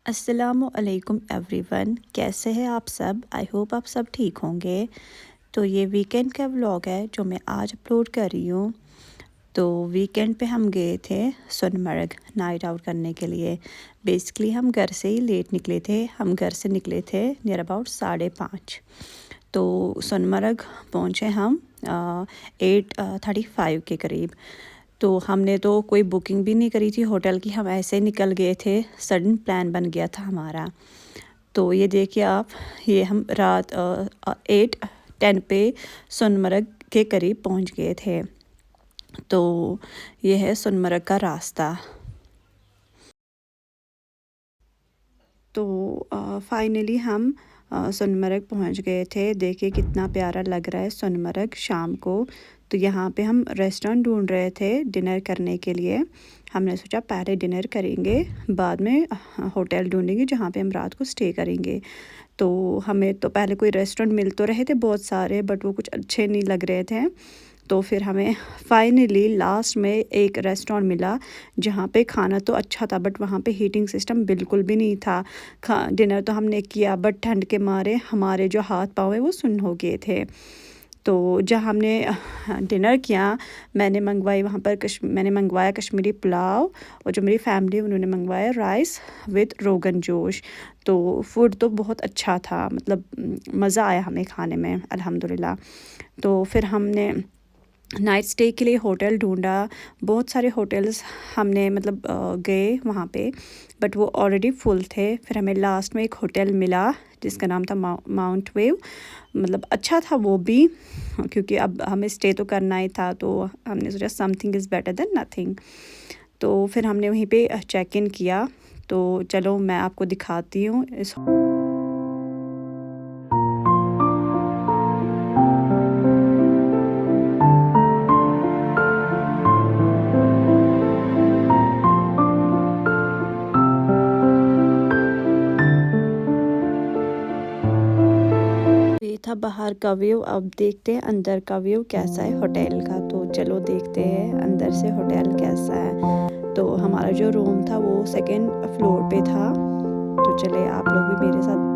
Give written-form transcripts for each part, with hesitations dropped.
अस्सलामुअलैकुम एवरीवन, कैसे हैं आप सब। आई होप आप सब ठीक होंगे। तो ये वीकेंड का व्लॉग है जो मैं आज अपलोड कर रही हूँ। तो वीकेंड पे हम गए थे सोनमर्ग नाइट आउट करने के लिए। बेसिकली हम घर से ही लेट निकले थे। हम घर से निकले थे नियर अबाउट 5:30। तो सोनमर्ग पहुँचे हम 8:35 के करीब। तो हमने तो कोई बुकिंग भी नहीं करी थी होटल की, हम ऐसे ही निकल गए थे। सडन प्लान बन गया था हमारा। तो ये देखिए आप, ये हम रात 8:10 पे सोनमर्ग के करीब पहुंच गए थे। तो ये है सोनमर्ग का रास्ता। तो फाइनली हम सोनमर्ग पहुंच गए थे। देखिए कितना प्यारा लग रहा है सोनमर्ग शाम को। तो यहाँ पे हम रेस्टोरेंट ढूंढ रहे थे डिनर करने के लिए। हमने सोचा पहले डिनर करेंगे, बाद में होटल ढूंढेंगे जहाँ पे हम रात को स्टे करेंगे। तो हमें तो पहले कोई रेस्टोरेंट मिल तो रहे थे बहुत सारे, बट वो कुछ अच्छे नहीं लग रहे थे। तो फिर हमें फाइनली लास्ट में एक रेस्टोरेंट मिला जहाँ पे खाना तो अच्छा था, बट वहाँ पे हीटिंग सिस्टम बिल्कुल भी नहीं था। डिनर तो हमने किया, बट ठंड के मारे हमारे जो हाथ पाँव हैं वो सुन्न हो गए थे। तो जब हमने डिनर किया, मैंने मंगवाया कश्मीरी पुलाव, और जो मेरी फैमिली उन्होंने मंगवाया राइस विद रोगन जोश। तो फूड तो बहुत अच्छा था, मतलब मज़ा आया हमें खाने में अल्हम्दुलिल्लाह। तो फिर हमने नाइट स्टे के लिए होटल ढूंढा। बहुत सारे होटल्स हमने मतलब गए वहाँ पे, बट वो ऑलरेडी फुल थे। फिर हमें लास्ट में एक होटल मिला जिसका नाम था माउंट वेव। मतलब अच्छा था वो भी, क्योंकि अब हमें स्टे तो करना ही था। तो हमने सोचा something is better than nothing. तो फिर हमने वहीं पे चेक इन किया। तो चलो मैं आपको दिखाती हूँ इस। ये था बाहर का व्यू। अब देखते हैं अंदर का व्यू कैसा है होटल का। तो चलो देखते हैं अंदर से होटल कैसा है। तो हमारा जो रूम था वो सेकंड फ्लोर पे था। तो चले आप लोग भी मेरे साथ।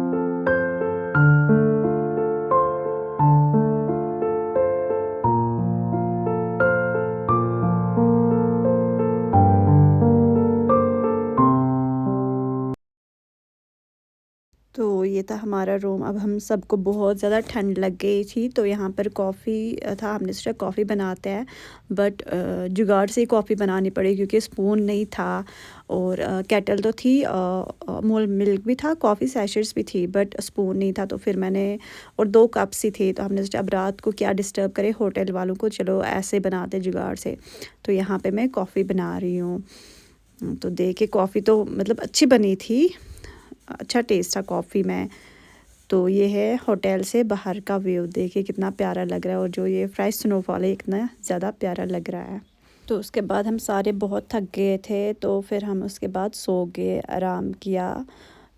तो ये था हमारा रूम। अब हम सबको बहुत ज़्यादा ठंड लग गई थी, तो यहाँ पर कॉफ़ी था। हमने सोचा कॉफ़ी बनाते हैं, बट जुगाड़ से ही कॉफ़ी बनानी पड़ी क्योंकि स्पून नहीं था। और केटल तो थी, मोल मिल्क भी था, कॉफ़ी सैशेट्स भी थी, बट स्पून नहीं था। तो फिर मैंने, और 2 कप्स ही थे। तो हमने सोचा अब रात को क्या डिस्टर्ब करे होटल वालों को, चलो ऐसे बनाते जुगाड़ से। तो यहाँ पे मैं कॉफ़ी बना रही हूँ। तो देखिए कॉफ़ी तो मतलब अच्छी बनी थी, अच्छा टेस्ट था कॉफ़ी में। तो ये है होटल से बाहर का व्यू। देखिए कितना प्यारा लग रहा है, और जो ये फ्रेश स्नोफॉल है इतना ज़्यादा प्यारा लग रहा है। तो उसके बाद हम सारे बहुत थक गए थे, तो फिर हम उसके बाद सो गए, आराम किया।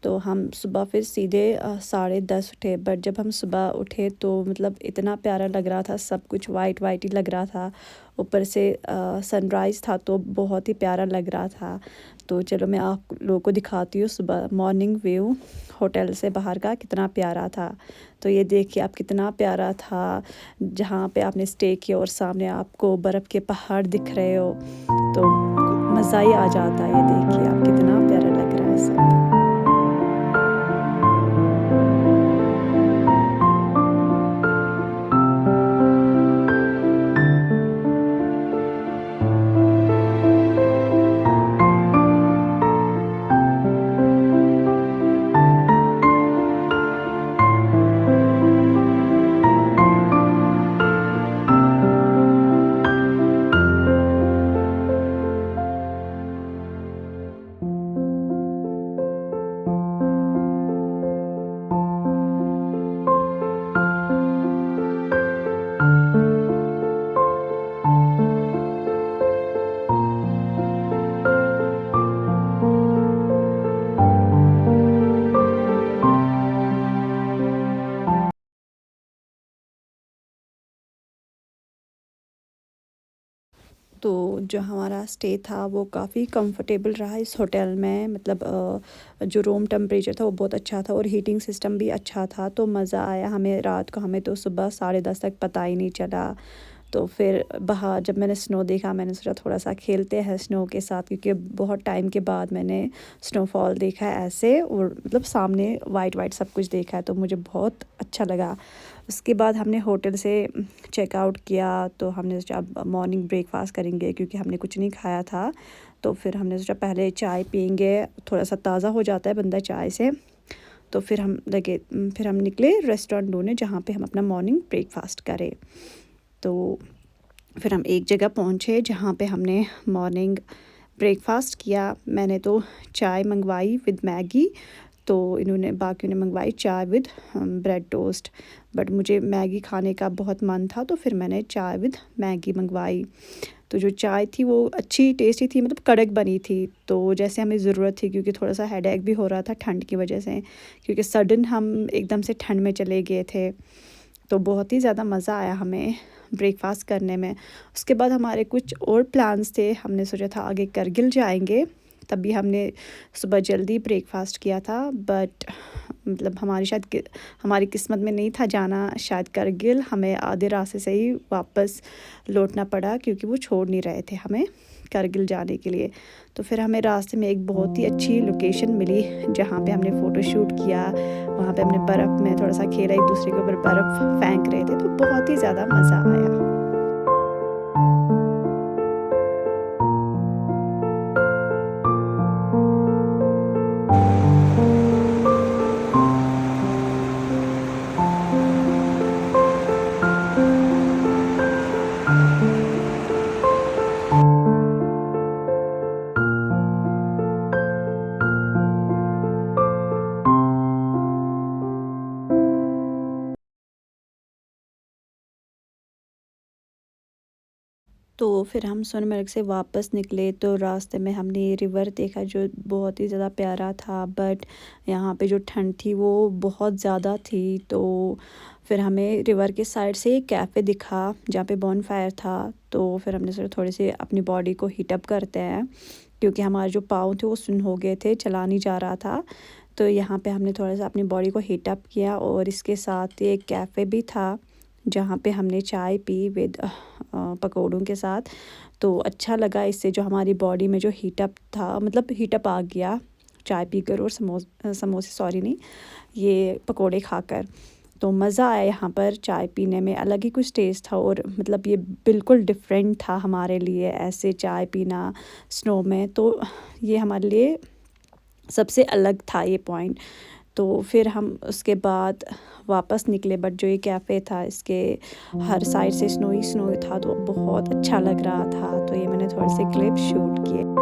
तो हम सुबह फिर सीधे 10:30 उठे। बट जब हम सुबह उठे तो मतलब इतना प्यारा लग रहा था, सब कुछ वाइट वाइट ही लग रहा था। ऊपर से सनराइज़ था तो बहुत ही प्यारा लग रहा था। तो चलो मैं आप लोगों को दिखाती हूँ सुबह मॉर्निंग व्यू होटल से बाहर का कितना प्यारा था। तो ये देखिए आप कितना प्यारा था, जहाँ पे आपने स्टे किया और सामने आपको बर्फ़ के पहाड़ दिख रहे हो। तो मज़ा ही आ जाता है। ये देखिए आप कितना प्यारा लग रहा है सब। तो जो हमारा स्टे था वो काफ़ी कंफर्टेबल रहा इस होटल में, मतलब जो रूम टेम्परेचर था वो बहुत अच्छा था और हीटिंग सिस्टम भी अच्छा था। तो मज़ा आया हमें रात को, हमें तो सुबह 10:30 तक पता ही नहीं चला। तो फिर बाहर जब मैंने स्नो देखा, मैंने सोचा थोड़ा सा खेलते हैं स्नो के साथ, क्योंकि बहुत टाइम के बाद मैंने स्नोफॉल देखा है ऐसे, और मतलब सामने वाइट वाइट सब कुछ देखा है, तो मुझे बहुत अच्छा लगा। उसके बाद हमने होटल से चेकआउट किया, तो हमने सोचा अब मॉर्निंग ब्रेकफास्ट करेंगे, क्योंकि हमने कुछ नहीं खाया था। तो फिर हमने सोचा पहले चाय पियेंगे, थोड़ा सा ताज़ा हो जाता है बंदा चाय से। तो फिर हम निकले रेस्टोरेंट ढूंढने जहाँ पे हम अपना मॉर्निंग ब्रेकफास्ट करें। तो फिर हम एक जगह पहुँचे जहाँ पे हमने मॉर्निंग ब्रेकफास्ट किया। मैंने तो चाय मंगवाई विद मैगी, तो इन्होंने बाकियों ने मंगवाई चाय विद ब्रेड टोस्ट। बट मुझे मैगी खाने का बहुत मन था, तो फिर मैंने चाय विद मैगी मंगवाई। तो जो चाय थी वो अच्छी टेस्टी थी, मतलब कड़क बनी थी, तो जैसे हमें ज़रूरत थी, क्योंकि थोड़ा सा हेडेक भी हो रहा था ठंड की वजह से, क्योंकि सडन हम एकदम से ठंड में चले गए थे। तो बहुत ही ज़्यादा मज़ा आया हमें ब्रेकफास्ट करने में। उसके बाद हमारे कुछ और प्लान्स थे, हमने सोचा था आगे करगिल जाएंगे, तभी हमने सुबह जल्दी ब्रेकफास्ट किया था। बट मतलब हमारी किस्मत में नहीं था जाना शायद करगिल, हमें आधे रास्ते से ही वापस लौटना पड़ा, क्योंकि वो छोड़ नहीं रहे थे हमें करगिल जाने के लिए। तो फिर हमें रास्ते में एक बहुत ही अच्छी लोकेशन मिली जहाँ पे हमने फ़ोटो शूट किया। वहाँ पे हमने बर्फ़ में थोड़ा सा खेला, एक दूसरे के ऊपर बर्फ़ फेंक रहे थे, तो बहुत ही ज़्यादा मज़ा आया। तो फिर हम सोनमर्ग से वापस निकले, तो रास्ते में हमने रिवर देखा जो बहुत ही ज़्यादा प्यारा था। बट यहाँ पे जो ठंड थी वो बहुत ज़्यादा थी। तो फिर हमें रिवर के साइड से एक कैफ़े दिखा जहाँ पे बॉनफायर था। तो फिर हमने सोचा थोड़ी सी अपनी बॉडी को हीटअप करते हैं, क्योंकि हमारे जो पाँव थे वो सुन्न हो गए थे, चला नहीं जा रहा था। तो यहाँ पे हमने थोड़ा सा अपनी बॉडी को हीटअप किया, और इसके साथ एक कैफ़े भी था जहाँ पे हमने चाय पी विद पकौड़ों के साथ। तो अच्छा लगा, इससे जो हमारी बॉडी में जो हीटअप था, मतलब हीटअप आ गया चाय पीकर और समोसे सॉरी नहीं, ये पकोड़े खाकर। तो मज़ा आया यहाँ पर चाय पीने में, अलग ही कुछ टेस्ट था, और मतलब ये बिल्कुल डिफरेंट था हमारे लिए ऐसे चाय पीना स्नो में। तो ये हमारे लिए सबसे अलग था ये पॉइंट। तो फिर हम उसके बाद वापस निकले, बट जो ये कैफ़े था इसके हर साइड से स्नो ही स्नो था, तो बहुत अच्छा लग रहा था। तो ये मैंने थोड़े से क्लिप शूट किए।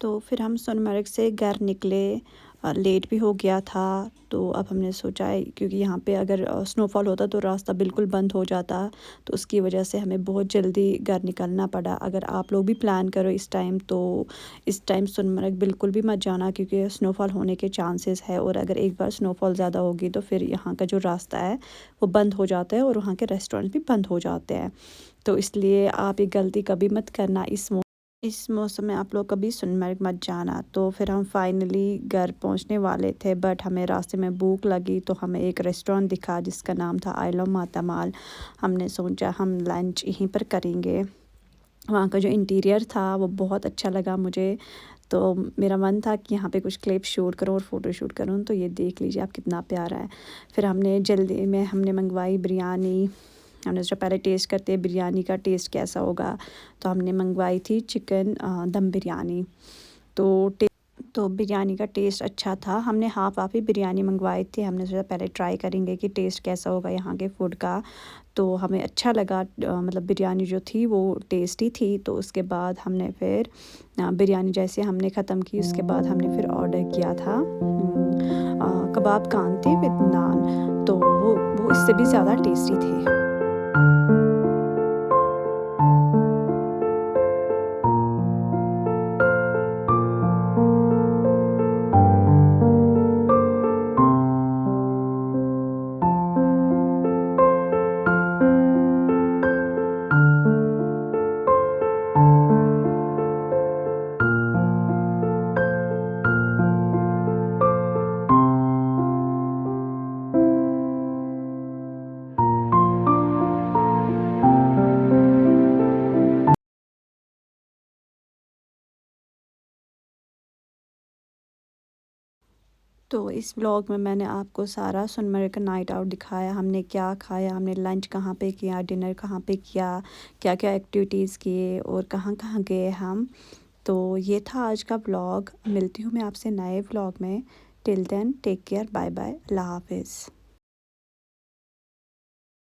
तो फिर हम सोनमर्ग से घर निकले, लेट भी हो गया था। तो अब हमने सोचा है, क्योंकि यहाँ पे अगर स्नोफॉल होता तो रास्ता बिल्कुल बंद हो जाता, तो उसकी वजह से हमें बहुत जल्दी घर निकलना पड़ा। अगर आप लोग भी प्लान करो इस टाइम, तो इस टाइम सोनमर्ग बिल्कुल भी मत जाना, क्योंकि स्नोफॉल होने के चांसेस है, और अगर एक बार स्नोफॉल ज़्यादा होगी तो फिर यहाँ का जो रास्ता है वो बंद हो जाता है, और वहाँ के रेस्टोरेंट भी बंद हो जाते हैं। तो इसलिए आप ये गलती कभी मत करना, इस मौसम में आप लोग कभी सोनमर्ग मत जाना। तो फिर हम फाइनली घर पहुंचने वाले थे, बट हमें रास्ते में भूख लगी, तो हमें एक रेस्टोरेंट दिखा जिसका नाम था आई लव माता माल। हमने सोचा हम लंच यहीं पर करेंगे। वहाँ का जो इंटीरियर था वो बहुत अच्छा लगा मुझे। तो मेरा मन था कि यहाँ पे कुछ क्लिप शूट करूँ और फ़ोटो शूट करूँ। तो ये देख लीजिए आप कितना प्यारा है। फिर हमने जल्दी में हमने मंगवाई बिरयानी। हमने सोचा पहले टेस्ट करते हैं बिरयानी का टेस्ट कैसा होगा। तो हमने मंगवाई थी चिकन दम बिरयानी। तो बिरयानी का टेस्ट अच्छा था। हमने हाफ़ हाफ़ ही बिरयानी मंगवाई थी। हमने सोचा पहले ट्राई करेंगे कि टेस्ट कैसा होगा यहाँ के फ़ूड का। तो हमें अच्छा लगा, मतलब बिरयानी जो थी वो टेस्टी थी। तो उसके बाद हमने फिर बिरयानी जैसे हमने ख़त्म की उसके बाद हमने फिर ऑर्डर किया था कबाब कांती विद नान। तो वो इससे भी ज़्यादा टेस्टी थे। तो इस व्लॉग में मैंने आपको सारा सोनमर्ग का नाइट आउट दिखाया। हमने क्या खाया, हमने लंच कहाँ पे किया, डिनर कहाँ पे किया, क्या क्या एक्टिविटीज़ किए और कहाँ कहाँ गए हम। तो ये था आज का व्लॉग। मिलती हूँ मैं आपसे नए व्लॉग में। Till then take care, bye bye, अल्लाह हाफिज़।